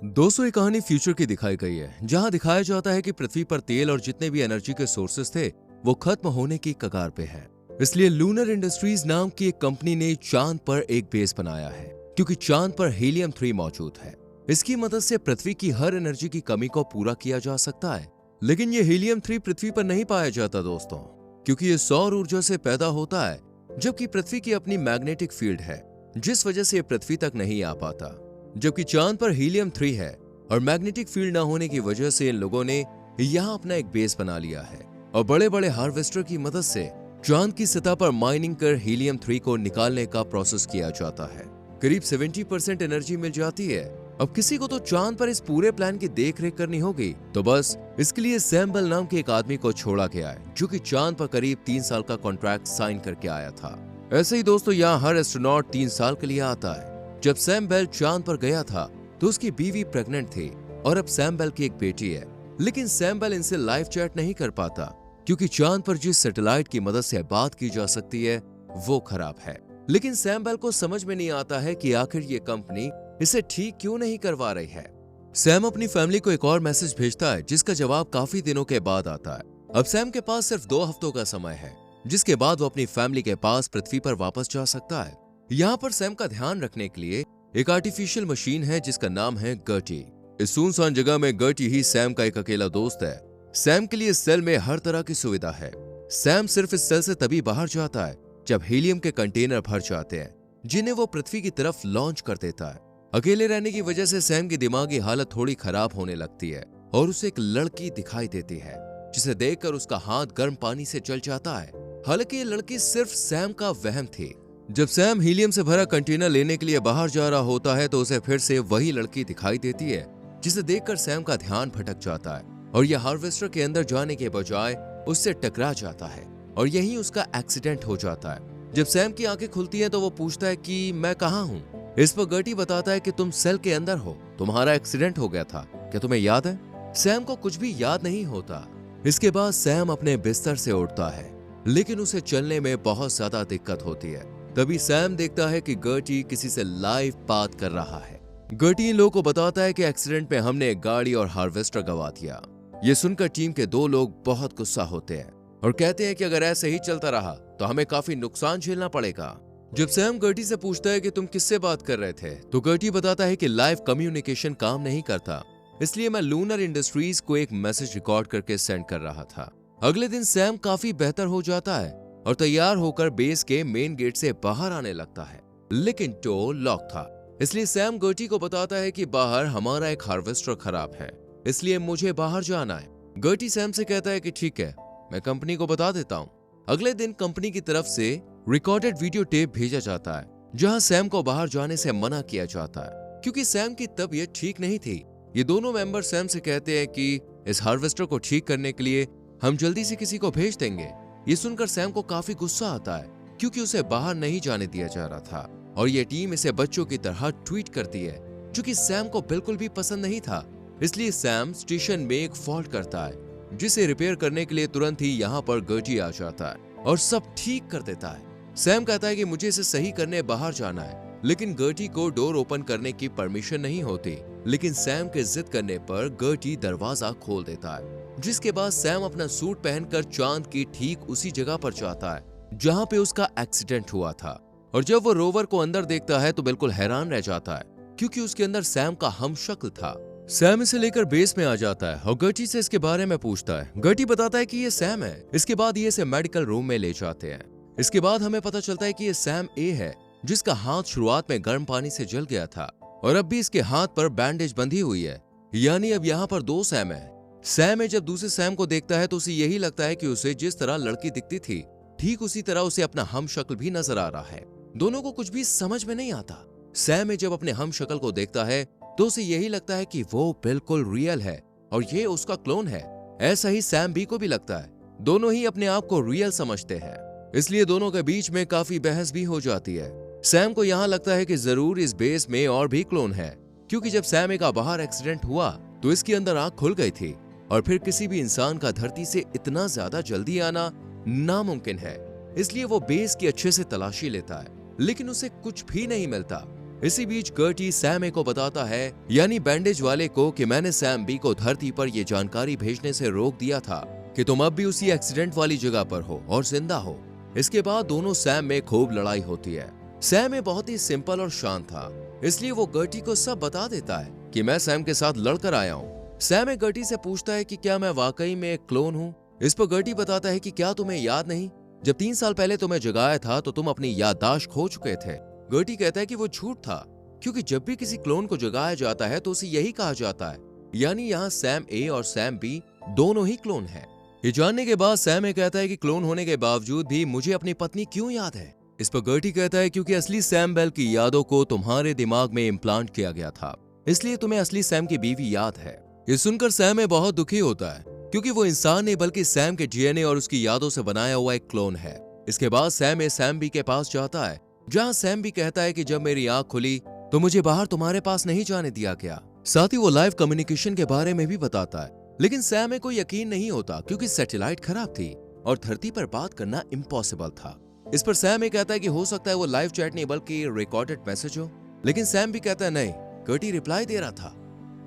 दोस्तों, ये कहानी फ्यूचर की दिखाई गई है, जहां दिखाया जाता है कि पृथ्वी पर तेल और जितने भी एनर्जी के सोर्सेस थे वो खत्म होने की कगार पे हैं। इसलिए लूनर इंडस्ट्रीज नाम की एक कंपनी ने चांद पर एक बेस बनाया है, क्योंकि चांद पर हीलियम 3 मौजूद है। इसकी मदद से पृथ्वी की हर एनर्जी की कमी को पूरा किया जा सकता है। लेकिन ये हीलियम 3 पृथ्वी पर नहीं पाया जाता दोस्तों, क्योंकि ये सौर ऊर्जा से पैदा होता है, जबकि पृथ्वी की अपनी मैग्नेटिक फील्ड है, जिस वजह से ये पृथ्वी तक नहीं आ पाता। जबकि चांद पर हीलियम 3 है और मैग्नेटिक फील्ड न होने की वजह से इन लोगों ने यहाँ अपना एक बेस बना लिया है और बड़े बड़े हार्वेस्टर की मदद से चांद की सतह पर माइनिंग कर हीलियम 3 को निकालने का प्रोसेस किया जाता है। करीब 70% एनर्जी मिल जाती है। अब किसी को तो चांद पर इस पूरे प्लान की देख रेख करनी होगी, तो बस इसके लिए सैम बेल नाम के एक आदमी को छोड़ा गया है, जो कि चांद पर करीब 3 साल का कॉन्ट्रैक्ट साइन करके आया था। ऐसे ही दोस्तों, यहाँ हर एस्ट्रोनॉट 3 साल के लिए आता है। जब सैम बेल चांद पर गया था तो उसकी बीवी प्रेग्नेंट थी और अब सैम बेल की एक बेटी है। लेकिन सैम बेल इनसे लाइव चैट नहीं कर पाता, क्योंकि चांद पर जिस सैटेलाइट की मदद से बात की जा सकती है वो खराब है। लेकिन सैम बेल को समझ में नहीं आता है कि आखिर ये कंपनी इसे ठीक क्यों नहीं करवा रही है। सैम अपनी फैमिली को एक और मैसेज भेजता है, जिसका जवाब काफी दिनों के बाद आता है। अब सैम के पास सिर्फ 2 हफ्तों का समय है, जिसके बाद वो अपनी फैमिली के पास पृथ्वी पर वापस जा सकता है। यहाँ पर सैम का ध्यान रखने के लिए एक आर्टिफिशियल मशीन है, जिसका नाम है गर्टी। इस सुनसान जगह में गर्टी ही सैम का एक अकेला दोस्त है। सैम के लिए सेल में हर तरह की सुविधा है। सैम सिर्फ इस सेल से तभी बाहर जाता है जब हीलियम के कंटेनर भर जाते हैं, जिन्हें वो पृथ्वी की तरफ लॉन्च कर देता है। अकेले रहने की वजह से सैम की दिमागी हालत थोड़ी खराब होने लगती है और उसे एक लड़की दिखाई देती है, जिसे देखकर उसका हाथ गर्म पानी से जल जाता है। हालांकि ये लड़की सिर्फ सैम का वहम थी। जब सैम हीलियम से भरा कंटेनर लेने के लिए बाहर जा रहा होता है तो उसे फिर से वही लड़की दिखाई देती है, जिसे देखकर सैम का ध्यान भटक जाता है और यह हार्वेस्टर के अंदर जाने के बजाय उससे टकरा जाता है और यहीं उसका एक्सीडेंट हो जाता है। जब सैम की आंखें खुलती हैं तो वो पूछता है कि मैं कहाँ हूँ। इस पर गर्टी बताता है कि तुम सेल के अंदर हो, तुम्हारा एक्सीडेंट हो गया था, क्या तुम्हें याद है? सैम को कुछ भी याद नहीं होता। इसके बाद सैम अपने बिस्तर से उठता है, लेकिन उसे चलने में बहुत ज्यादा दिक्कत होती है। तभी सैम देखता है कि गर्टी किसी से लाइव बात कर रहा है। गर्टी इन लोगों को बताता है कि एक्सीडेंट में हमने एक गाड़ी और हार्वेस्टर गंवा दिया। ये सुनकर टीम के 2 लोग बहुत गुस्सा होते हैं और कहते हैं कि अगर ऐसे ही चलता रहा तो हमें काफी नुकसान झेलना पड़ेगा। जब सैम गर्टी से पूछता है कि तुम किससे बात कर रहे थे, तो गर्टी बताता है कि लाइव कम्युनिकेशन काम नहीं करता, इसलिए मैं लूनर इंडस्ट्रीज को एक मैसेज रिकॉर्ड करके सेंड कर रहा था। अगले दिन सैम काफी बेहतर हो जाता है और तैयार होकर बेस के मेन गेट से बाहर आने लगता है, लेकिन डोर लॉक था। इसलिए सैम गर्टी को बताता है कि बाहर हमारा एक हार्वेस्टर खराब है, इसलिए मुझे बाहर जाना है। गर्टी सैम से कहता है कि ठीक है, मैं कंपनी को बता देता हूँ। अगले दिन कंपनी की तरफ से रिकॉर्डेड वीडियो टेप भेजा जाता है, जहाँ सैम को बाहर जाने से मना किया जाता है, क्योंकि सैम की तबीयत ठीक नहीं थी। ये दोनों मेंबर सैम से कहते हैं कि इस हार्वेस्टर को ठीक करने के लिए हम जल्दी से किसी को भेज देंगे। ये सुनकर सैम को काफी गुस्सा आता है, क्योंकि उसे बाहर नहीं जाने दिया जा रहा था और ये टीम इसे बच्चों की तरह ट्वीट करती है, जो कि सैम को बिल्कुल भी पसंद नहीं था। इसलिए सैम स्टेशन में एक फॉल्ट करता है, जिसे रिपेयर करने के लिए तुरंत ही यहाँ पर गर्टी आ जाता है और सब ठीक कर देता है। सैम कहता है कि मुझे इसे सही करने बाहर जाना है, लेकिन गर्टी को डोर ओपन करने की परमिशन नहीं होती। लेकिन सैम के जिद करने पर गर्टी दरवाजा खोल देता है, जिसके बाद सैम अपना सूट पहनकर चांद की ठीक उसी जगह पर जाता है जहां पे उसका एक्सीडेंट हुआ था। और जब वो रोवर को अंदर देखता है तो बिल्कुल हैरान रह जाता है, क्योंकि उसके अंदर सैम का हमशक्ल था। सैम इसे लेकर बेस में आ जाता है और गर्टी से इसके बारे में पूछता है। गर्टी बताता है कि ये सैम है। इसके बाद ये इसे मेडिकल रूम में ले जाते हैं। इसके बाद हमें पता चलता है कि ये सैम ए है, जिसका हाथ शुरुआत में गर्म पानी से जल गया था और अब भी इसके हाथ पर बैंडेज बंधी हुई है। यानी अब यहाँ पर 2 सैम है। सैम जब दूसरे सैम को देखता है तो उसे यही लगता है कि उसे जिस तरह लड़की दिखती थी, ठीक उसी तरह उसे अपना हमशक्ल भी नजर आ रहा है। दोनों को कुछ भी समझ में नहीं आता। सैम जब अपने हमशक्ल को देखता है तो उसे यही लगता है कि वो बिल्कुल रियल है और ये उसका क्लोन है। ऐसा ही सैम बी को भी लगता है। दोनों ही अपने आप को रियल समझते हैं, इसलिए दोनों के बीच में काफी बहस भी हो जाती है। सैम को यहाँ लगता है कि जरूर इस बेस में और भी क्लोन है, क्योंकि जब सैम का बाहर एक्सीडेंट हुआ तो इसके अंदर आंख खुल गई थी और फिर किसी भी इंसान का धरती से इतना ज्यादा जल्दी आना नामुमकिन है। इसलिए वो बेस की अच्छे से तलाशी लेता है, लेकिन उसे कुछ भी नहीं मिलता। इसी बीच गर्टी सैम ए को बताता है, यानी बैंडेज वाले को, कि मैंने सैम बी को धरती पर ये जानकारी भेजने से रोक दिया था कि तुम अब भी उसी एक्सीडेंट वाली जगह पर हो और जिंदा हो। इसके बाद दोनों सैम में खूब लड़ाई होती है। सैम ए बहुत ही सिंपल और शांत था, इसलिए वो गर्टी को सब बता देता है कि मैं सैम के साथ लड़कर आया हूँ। सैम ए गर्टी से पूछता है कि क्या मैं वाकई में एक क्लोन हूँ। इस पर गर्टी बताता है कि क्या तुम्हें याद नहीं, जब 3 साल पहले तुम्हें जगाया था तो तुम अपनी याददाश्त खो चुके थे। गर्टी कहता है कि वो झूठ था, क्योंकि जब भी किसी क्लोन को जगाया जाता है तो उसे यही कहा जाता है, यानी यहाँ सैम ए और सैम बी दोनों ही क्लोन हैं। ये जानने के बाद सैम ए कहता है कि क्लोन होने के बावजूद भी मुझे अपनी पत्नी क्यों याद है। इस पर गर्टी कहता है क्योंकि असली सैम बेल की यादों को तुम्हारे दिमाग में इम्प्लांट किया गया था, इसलिए तुम्हें असली सैम की बीवी याद है। ये सुनकर सैम ए बहुत दुखी होता है, क्योंकि वो इंसान नहीं बल्कि सैम के डीएनए और उसकी यादों से बनाया हुआ एक क्लोन है। इसके बाद सैम ए सैम बी के पास जाता है, जहाँ सैम बी कहता है कि जब मेरी आंख खुली तो मुझे बाहर तुम्हारे पास नहीं जाने दिया गया। साथ ही वो लाइव कम्युनिकेशन के बारे में भी बताता है, लेकिन सैम ए को यकीन नहीं होता क्योंकि सैटेलाइट खराब थी और धरती पर बात करना इम्पॉसिबल था। इस पर सैम ए कहता है कि हो सकता है वो लाइव चैट नहीं बल्कि रिकॉर्डेड मैसेज हो, लेकिन सैम भी कहता है नहीं, गर्टी रिप्लाई दे रहा था।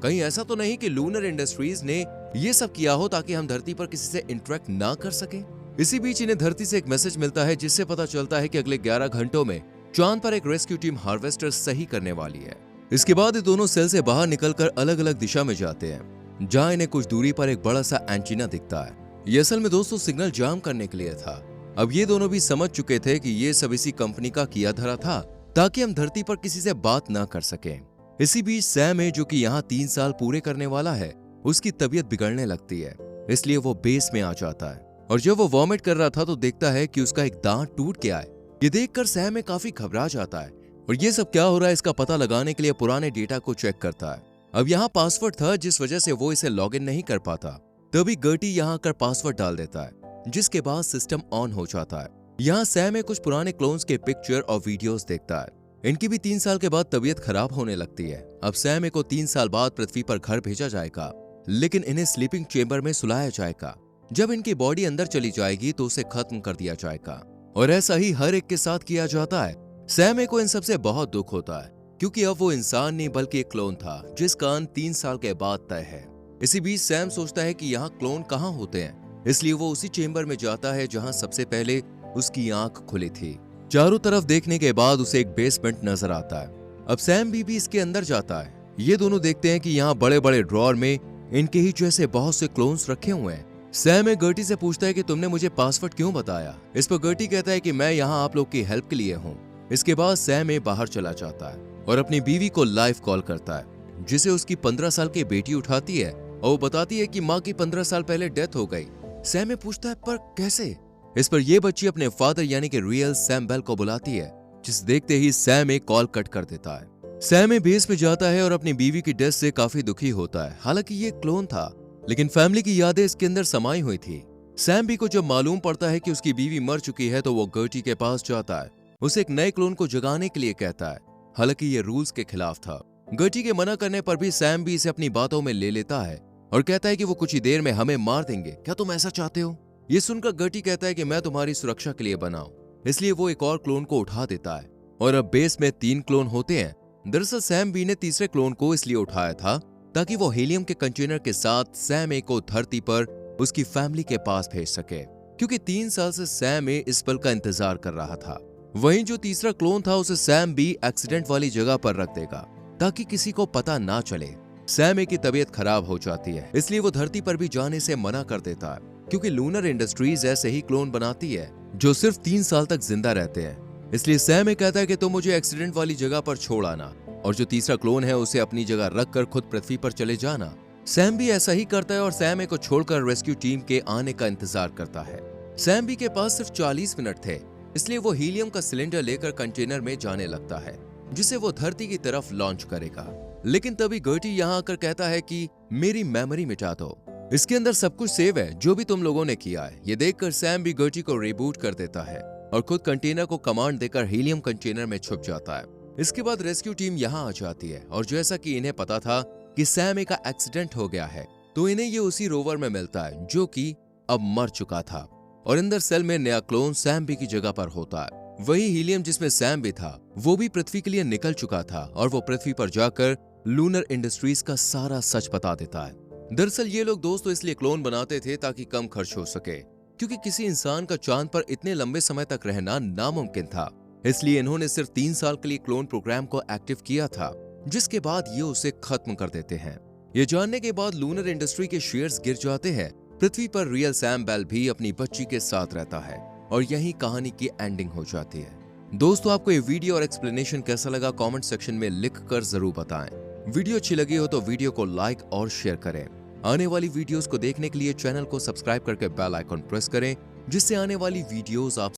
कहीं ऐसा तो नहीं कि लूनर इंडस्ट्रीज ने ये सब किया हो ताकि हम धरती पर किसी से इंटरेक्ट ना कर सके। इसी बीच इन्हें धरती से एक मैसेज मिलता है, जिससे पता चलता है कि अगले 11 घंटों में चांद पर एक रेस्क्यू टीम हार्वेस्टर सही करने वाली है। इसके बाद ये दोनों सेल से बाहर निकलकर अलग अलग दिशा में जाते हैं, जहां इन्हें कुछ दूरी पर एक बड़ा सा एंटीना दिखता है। ये असल में दोस्तों सिग्नल जाम करने के लिए था। अब ये दोनों भी समझ चुके थे कि ये सब इसी कंपनी का किया धरा था, ताकि हम धरती पर किसी से बात ना कर सकें। इसी बीच सैम ए, जो कि यहाँ 3 साल पूरे करने वाला है, उसकी तबीयत बिगड़ने लगती है, इसलिए वो बेस में आ जाता है। और जब वो वॉमिट कर रहा था तो देखता है कि उसका एक दांत टूट गया है। ये देखकर सैम ए काफी घबरा जाता है और ये सब क्या हो रहा है इसका पता लगाने के लिए पुराने डेटा को चेक करता है। अब यहाँ पासवर्ड था, जिस वजह से वो इसे लॉगिन नहीं कर पाता। तभी गर्टी यहाँ आकर पासवर्ड डाल देता है, जिसके बाद सिस्टम ऑन हो जाता है। यहाँ सैम ए कुछ पुराने क्लोन्स के पिक्चर और वीडियोस देखता है। इनकी भी 3 साल के बाद तबीयत खराब होने लगती है। अब सैम ए को 3 साल बाद पृथ्वी पर घर भेजा जाएगा, लेकिन इन्हें स्लीपिंग चेंबर में सुलाया जाएगा। जब इनकी बॉडी अंदर चली जाएगी तो उसे खत्म कर दिया जाएगा, और ऐसा ही हर एक के साथ किया जाता है। सैम ए को इन सबसे बहुत दुख होता है, क्योंकि अब वो इंसान नहीं बल्कि एक क्लोन था, जिसका अंत 3 साल के बाद तय है। इसी बीच सैम सोचता है कि यहाँ क्लोन कहाँ होते हैं, इसलिए वो उसी चेंबर में जाता है जहाँ सबसे पहले उसकी आंख खुली थी। चारों तरफ देखने के बाद उसे एक बेसमेंट नजर आता है। अब सैम भी इसके अंदर जाता है। ये दोनों देखते हैं कि यहाँ बड़े बड़े ड्रॉर में इनके ही जैसे बहुत से क्लोन्स रखे हुए हैं। सैम ए गर्टी से पूछता है कि तुमने मुझे पासवर्ड क्यों बताया। इस पर गर्टी कहता है कि मैं यहाँ आप लोग की हेल्प के लिए हूँ। इसके बाद सैम ए बाहर चला जाता है और अपनी बीवी को लाइव कॉल करता है, जिसे उसकी 15 साल की बेटी उठाती है और वो बताती है कि माँ की 15 साल पहले डेथ हो गई। सैम ए पूछता है पर कैसे। इस पर यह बच्ची अपने फादर यानी कि रियल सैम बेल को बुलाती है, जिसे देखते ही सैम ए कॉल कट कर देता है। सैम ए बेस में जाता है और अपनी बीवी की डेथ से काफी दुखी होता है। हालांकि ये क्लोन था, लेकिन फैमिली की यादें इसके अंदर समाई हुई थी। सैम बी को जब मालूम पड़ता है कि उसकी बीवी मर चुकी है तो वो गर्टी के पास जाता है, उसे एक नए क्लोन को जगाने के लिए कहता है। हालांकि ये रूल्स के खिलाफ था। गर्टी के मना करने पर भी सैम बी इसे अपनी बातों में ले लेता है और कहता है कि वो कुछ ही देर में हमें मार देंगे, क्या तुम ऐसा चाहते हो। ये सुनकर गर्टी कहता है कि मैं तुम्हारी सुरक्षा के लिए बना हूं, इसलिए वो एक और क्लोन को उठा देता है और अब बेस में 3 क्लोन होते हैं। दरअसल सैम बी ने तीसरे क्लोन को इसलिए उठाया था ताकि वो हीलियम के कंटेनर के साथ सैम ए को धरती पर उसकी फैमिली के पास भेज सके, क्योंकि 3 साल से सैम ए इस पल का इंतजार कर रहा था। वहीं जो तीसरा क्लोन था उसे सैम बी एक्सीडेंट वाली जगह पर रख देगा ताकि किसी को पता ना चले। सैम ए की तबीयत खराब हो जाती है, इसलिए वो धरती पर भी जाने से मना कर देता है, क्योंकि लूनर इंडस्ट्रीज ऐसे ही क्लोन बनाती है जो सिर्फ 3 साल तक जिंदा रहते हैं। इसलिए सैम ए कहता है कि तुम मुझे एक्सीडेंट वाली जगह पर छोड़ आना और जो तीसरा क्लोन है उसे अपनी जगह रखकर खुद पृथ्वी पर चले जाना। सैम भी ऐसा ही करता है और सैम ए को छोड़कर रेस्क्यू टीम के आने का इंतजार करता है। सैम बी के पास सिर्फ 40 मिनट थे, इसलिए वो हीलियम का सिलेंडर लेकर कंटेनर में जाने लगता है, जिसे वो धरती की तरफ लॉन्च करेगा। लेकिन तभी गर्टी यहाँ आकर कहता है कि मेरी मेमोरी मिटा दो, इसके अंदर सब कुछ सेव है जो भी तुम लोगों ने किया है। ये देखकर सैम भी गर्टी को रिबूट कर देता है और खुद कंटेनर को कमांड देकर हीलियम कंटेनर में छुप जाता है। इसके बाद रेस्क्यू टीम यहाँ आ जाती है और जैसा कि इन्हें पता था कि सैम ए का एक्सीडेंट हो गया है, तो इन्हें ये उसी रोवर में मिलता है जो कि अब मर चुका था और अंदर सेल में नया क्लोन सैम बी की जगह पर होता है। वही हीलियम जिसमें सैम भी था, वो भी पृथ्वी के लिए निकल चुका था और वो पृथ्वी पर जाकर लूनर इंडस्ट्रीज का सारा सच बता देता है। दरअसल ये लोग दोस्तों इसलिए क्लोन बनाते थे ताकि कम खर्च हो सके, क्योंकि किसी इंसान का चांद पर इतने लंबे समय तक रहना नामुमकिन था। इसलिए इन्होंने सिर्फ 3 साल के लिए क्लोन प्रोग्राम को एक्टिव किया था, जिसके बाद ये उसे खत्म कर देते हैं। ये जानने के बाद लूनर इंडस्ट्री के शेयर्स गिर जाते हैं। पृथ्वी पर रियल सैम बेल भी अपनी बच्ची के साथ रहता है और यही कहानी की एंडिंग हो जाती है। दोस्तों, आपको ये वीडियो और एक्सप्लेनेशन कैसा लगा कमेंट सेक्शन में लिखकर जरूर बताएं। वीडियो अच्छी लगी हो तो वीडियो को लाइक और शेयर करें। आने वाली वीडियोस को देखने के लिए चैनल को सब्सक्राइब करके बेल आइकॉन प्रेस करें, जिससे आने वाली वीडियोस आप